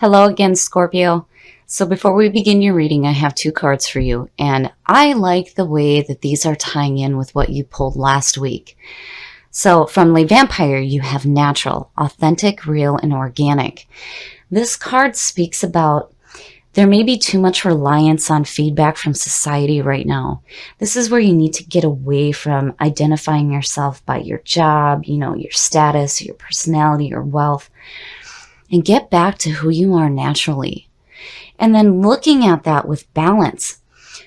Hello again, Scorpio. So before we begin your reading, I have two cards for you, and I like the way that these are tying in with what you pulled last week. So from Le Vampire, you have natural, authentic, real, and organic. This card speaks about there may be too much reliance on feedback from society right now. This is where you need to get away from identifying yourself by your job, your status, your personality, your wealth, and get back to who you are naturally. And then looking at that with balance.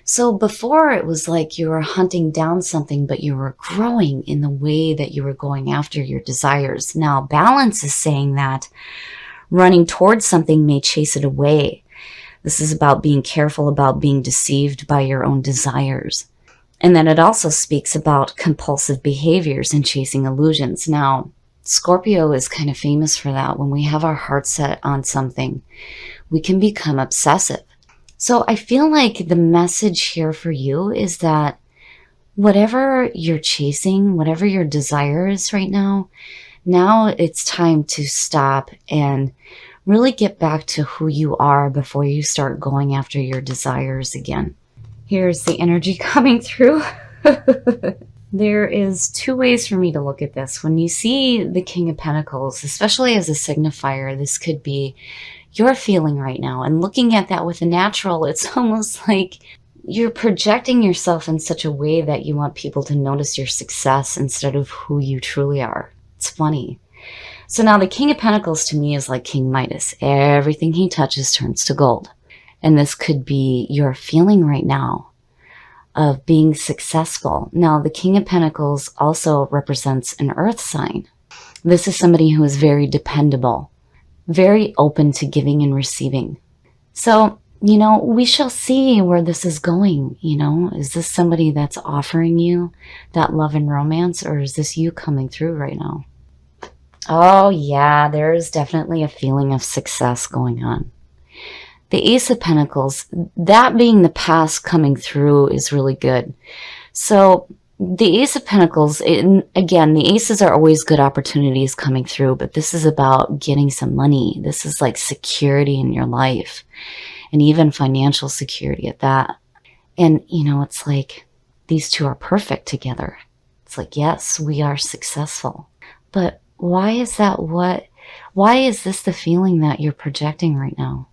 So before it was like you were hunting down something, but you were growing in the way that you were going after your desires. Now balance is saying that running towards something may chase it away. This is about being careful about being deceived by your own desires. And then it also speaks about compulsive behaviors and chasing illusions. Now, Scorpio is kind of famous for that. When we have our heart set on something, we can become obsessive. So I feel like the message here for you is that whatever you're chasing, whatever your desire is right now it's time to stop and really get back to who you are before you start going after your desires again. Here's the energy coming through. There is two ways for me to look at this. When you see the King of Pentacles, especially as a signifier, this could be your feeling right now. And looking at that with a natural, it's almost like you're projecting yourself in such a way that you want people to notice your success instead of who you truly are. It's funny. So now the King of Pentacles to me is like King Midas. Everything he touches turns to gold. And this could be your feeling right now of being successful. Now, the King of Pentacles also represents an earth sign. This is somebody who is very dependable, very open to giving and receiving. So, we shall see where this is going. Is this somebody that's offering you that love and romance, or is this you coming through right now? Oh yeah, there is definitely a feeling of success going on. The Ace of Pentacles, that being the past coming through, is really good. So the Ace of Pentacles, again, the aces are always good opportunities coming through, but this is about getting some money. This is like security in your life, and even financial security at that. And, it's like these two are perfect together. It's like, yes, we are successful. But why is that why is this the feeling that you're projecting right now?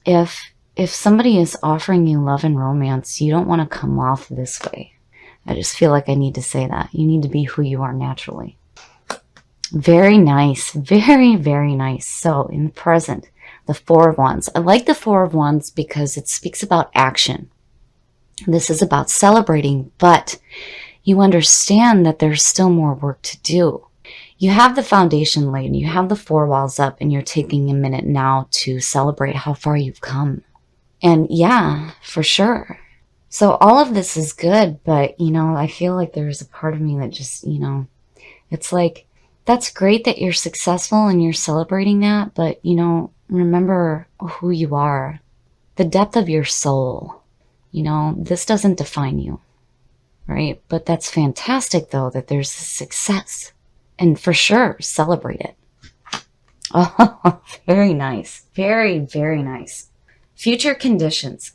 If somebody is offering you love and romance, you don't want to come off this way. I just feel like I need to say that. You need to be who you are naturally. Very nice. Very, very nice. So in the present, the Four of Wands. I like the Four of Wands because it speaks about action. This is about celebrating, but you understand that there's still more work to do. You have the foundation laid, you have the four walls up, and you're taking a minute now to celebrate how far you've come. And yeah, for sure. So all of this is good, but, I feel like there's a part of me that just, it's like, that's great that you're successful and you're celebrating that, but, remember who you are, the depth of your soul. This doesn't define you, right? But that's fantastic, though, that there's a success. And for sure, celebrate it. Oh, very nice. Very, very nice. Future conditions.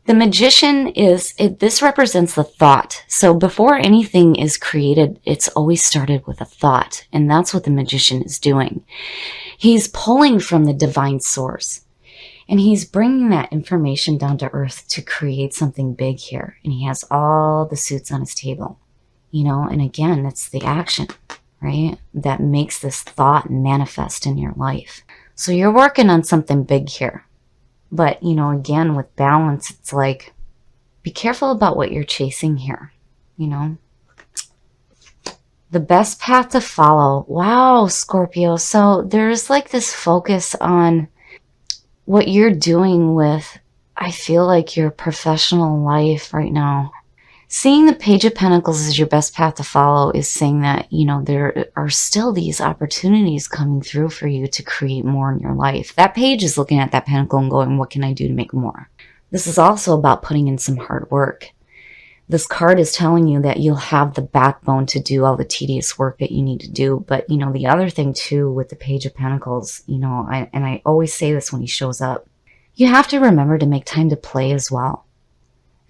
The Magician this represents the thought. So before anything is created, it's always started with a thought. And that's what the Magician is doing. He's pulling from the divine source. And he's bringing that information down to earth to create something big here. And he has all the suits on his table. And again, it's the action, right, that makes this thought manifest in your life. So you're working on something big here. But, again, with balance, it's like, be careful about what you're chasing here, The best path to follow. Wow, Scorpio. So there's like this focus on what you're doing with, I feel like, your professional life right now. Seeing the Page of Pentacles as your best path to follow is saying that, there are still these opportunities coming through for you to create more in your life. That page is looking at that pentacle and going, what can I do to make more? This is also about putting in some hard work. This card is telling you that you'll have the backbone to do all the tedious work that you need to do. But, the other thing too with the Page of Pentacles, and I always say this when he shows up, you have to remember to make time to play as well.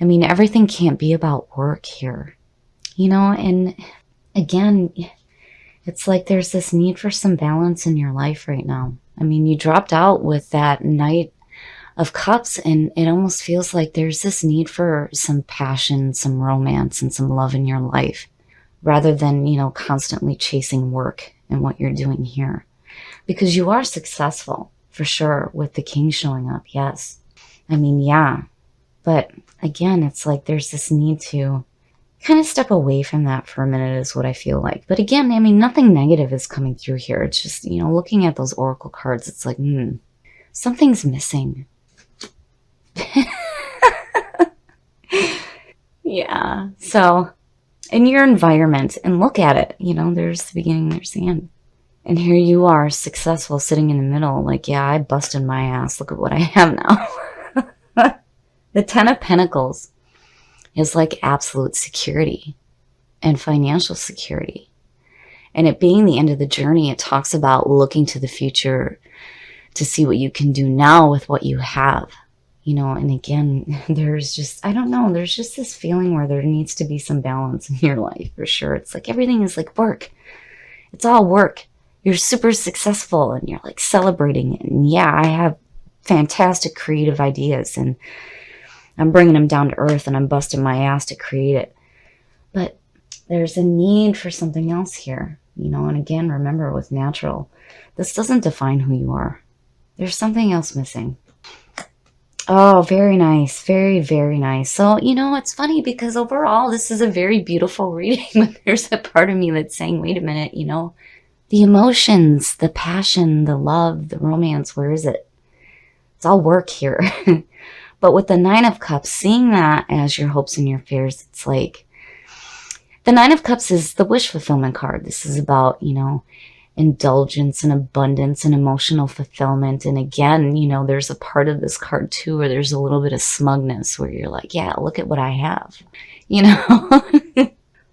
I mean, everything can't be about work here, and again, it's like there's this need for some balance in your life right now. I mean, you dropped out with that Knight of Cups, and it almost feels like there's this need for some passion, some romance, and some love in your life, rather than, constantly chasing work and what you're doing here. Because you are successful, for sure, with the King showing up, yes. I mean, yeah. But again, it's like there's this need to kind of step away from that for a minute is what I feel like. But again, I mean, nothing negative is coming through here. It's just, looking at those oracle cards, it's like, something's missing. Yeah. So in your environment, and look at it, there's the beginning, there's the end. And here you are, successful, sitting in the middle. Like, yeah, I busted my ass. Look at what I have now. The Ten of Pentacles is like absolute security and financial security. And it being the end of the journey, it talks about looking to the future to see what you can do now with what you have. And again, there's just, I don't know, there's just this feeling where there needs to be some balance in your life, for sure. It's like everything is like work. It's all work. You're super successful and you're like celebrating it. And yeah, I have fantastic creative ideas and I'm bringing them down to earth and I'm busting my ass to create it. But there's a need for something else here, and again, remember with natural, this doesn't define who you are. There's something else missing. Oh, very nice. Very, very nice. So, it's funny because overall, this is a very beautiful reading, but there's a part of me that's saying, wait a minute, the emotions, the passion, the love, the romance, where is it? It's all work here. But with the Nine of Cups, seeing that as your hopes and your fears, it's like, the Nine of Cups is the wish fulfillment card. This is about, indulgence and abundance and emotional fulfillment. And again, there's a part of this card too where there's a little bit of smugness where you're like, yeah, look at what I have,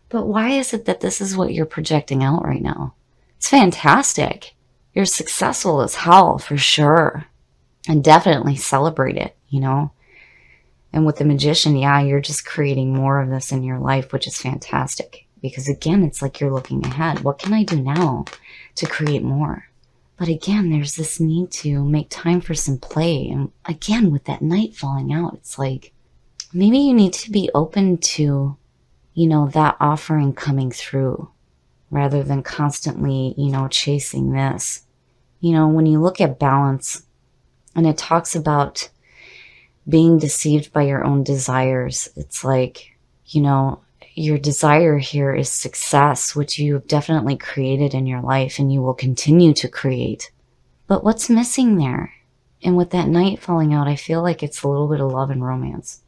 But why is it that this is what you're projecting out right now? It's fantastic. You're successful as hell, for sure. And definitely celebrate it, And with the Magician, yeah, you're just creating more of this in your life, which is fantastic. Because again, it's like you're looking ahead. What can I do now to create more? But again, there's this need to make time for some play. And again, with that Knight falling out, it's like, maybe you need to be open to, that offering coming through rather than constantly, chasing this. When you look at balance and it talks about being deceived by your own desires, it's like, your desire here is success, which you have definitely created in your life and you will continue to create. But what's missing there? And with that Knight falling out, I feel like it's a little bit of love and romance.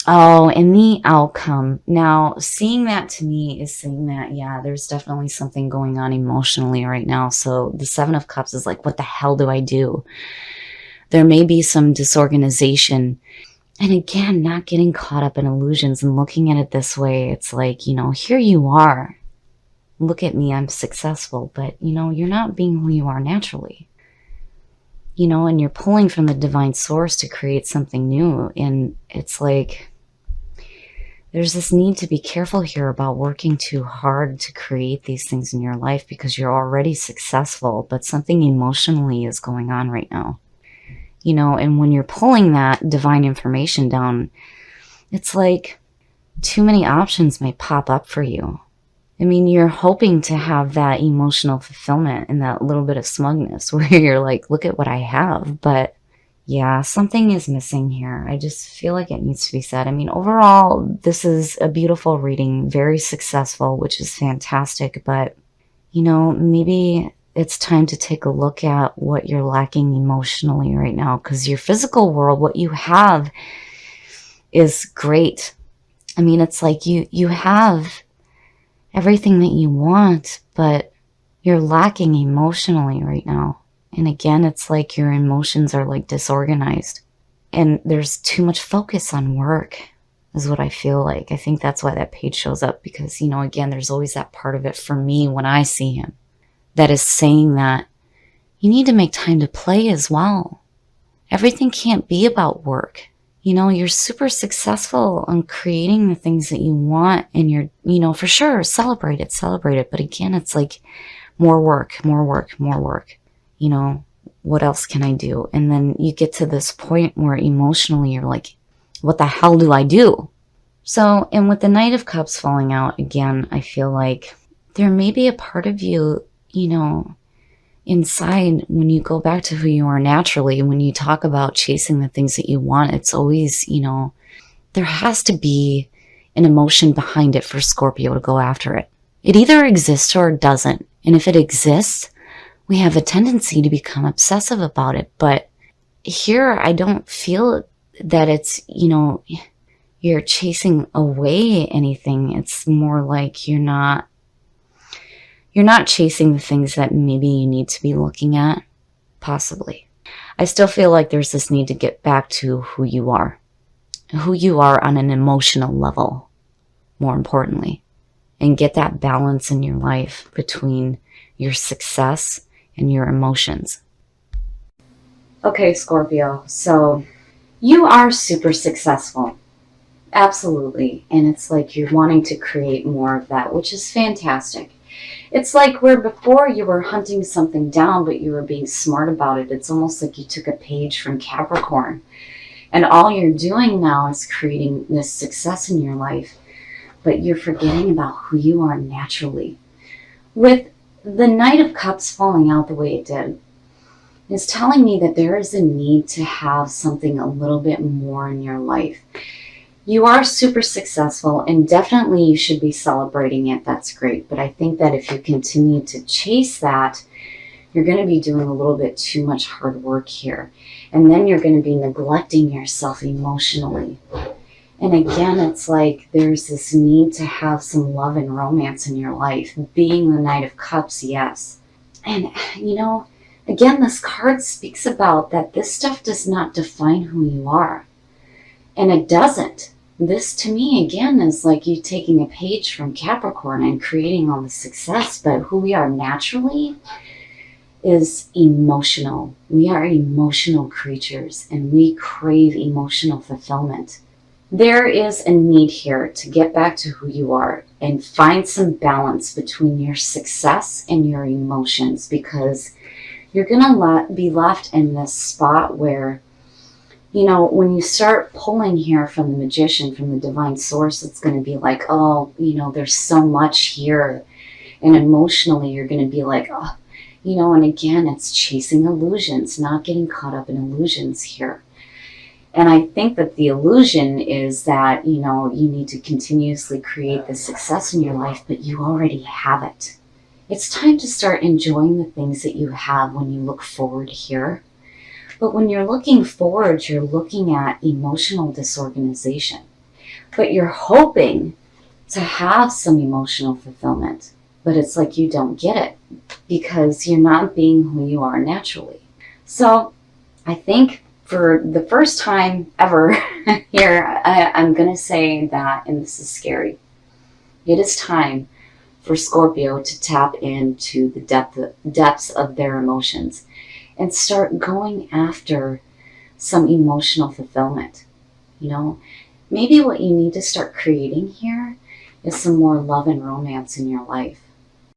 Oh, and the outcome. Now, seeing that to me is saying that, yeah, there's definitely something going on emotionally right now. So the Seven of Cups is like, what the hell do I do? There may be some disorganization. And again, not getting caught up in illusions and looking at it this way. It's like, here you are. Look at me, I'm successful. But, you're not being who you are naturally. And you're pulling from the divine source to create something new. And it's like, there's this need to be careful here about working too hard to create these things in your life because you're already successful, but something emotionally is going on right now. And when you're pulling that divine information down, it's like too many options may pop up for you. I mean, you're hoping to have that emotional fulfillment and that little bit of smugness where you're like, look at what I have. But yeah, something is missing here. I just feel like it needs to be said. I mean, overall, this is a beautiful reading, very successful, which is fantastic. But, maybe it's time to take a look at what you're lacking emotionally right now, because your physical world, what you have is great. I mean, it's like you have everything that you want, but you're lacking emotionally right now. And again, it's like your emotions are like disorganized and there's too much focus on work is what I feel like. I think that's why that page shows up, because, you know, again, there's always that part of it for me when I see him that is saying that you need to make time to play as well. Everything can't be about work. You know, you're super successful on creating the things that you want, and you're, you know, for sure, celebrate it. But again, it's like more work, more work, more work. You know, what else can I do? And then you get to this point where emotionally you're like, what the hell do I do? So, and with the Knight of Cups falling out again, I feel like there may be a part of you, you know, inside, when you go back to who you are naturally, when you talk about chasing the things that you want, it's always, you know, there has to be an emotion behind it for Scorpio to go after it. It either exists or it doesn't. And if it exists, we have a tendency to become obsessive about it. But here, I don't feel that it's, you know, you're chasing away anything. It's more like you're not chasing the things that maybe you need to be looking at, possibly. I still feel like there's this need to get back to who you are on an emotional level, more importantly, and get that balance in your life between your success and your emotions. Okay, Scorpio, so you are super successful. Absolutely. And it's like you're wanting to create more of that, which is fantastic. It's like where before you were hunting something down, but you were being smart about it. It's almost like you took a page from Capricorn. And all you're doing now is creating this success in your life, but you're forgetting about who you are naturally. With the Knight of Cups falling out the way it did, it's telling me that there is a need to have something a little bit more in your life. You are super successful, and definitely you should be celebrating it. That's great. But I think that if you continue to chase that, you're going to be doing a little bit too much hard work here. And then you're going to be neglecting yourself emotionally. And again, it's like there's this need to have some love and romance in your life. Being the Knight of Cups, yes. And, you know, again, this card speaks about that this stuff does not define who you are. And it doesn't. This, to me, again, is like you taking a page from Capricorn and creating all the success, but who we are naturally is emotional. We are emotional creatures, and we crave emotional fulfillment. There is a need here to get back to who you are and find some balance between your success and your emotions, because you're going to be left in this spot where, you know, when you start pulling here from the Magician, from the divine source, it's going to be like, oh, you know, there's so much here. And emotionally, you're going to be like, oh, you know, and again, it's chasing illusions, not getting caught up in illusions here. And I think that the illusion is that, you know, you need to continuously create the success in your life, but you already have it. It's time to start enjoying the things that you have when you look forward here. But when you're looking forward, you're looking at emotional disorganization. But you're hoping to have some emotional fulfillment. But it's like you don't get it because you're not being who you are naturally. So I think for the first time ever here, I'm going to say that, and this is scary, it is time for Scorpio to tap into the depths of their emotions and start going after some emotional fulfillment. You know, maybe what you need to start creating here is some more love and romance in your life.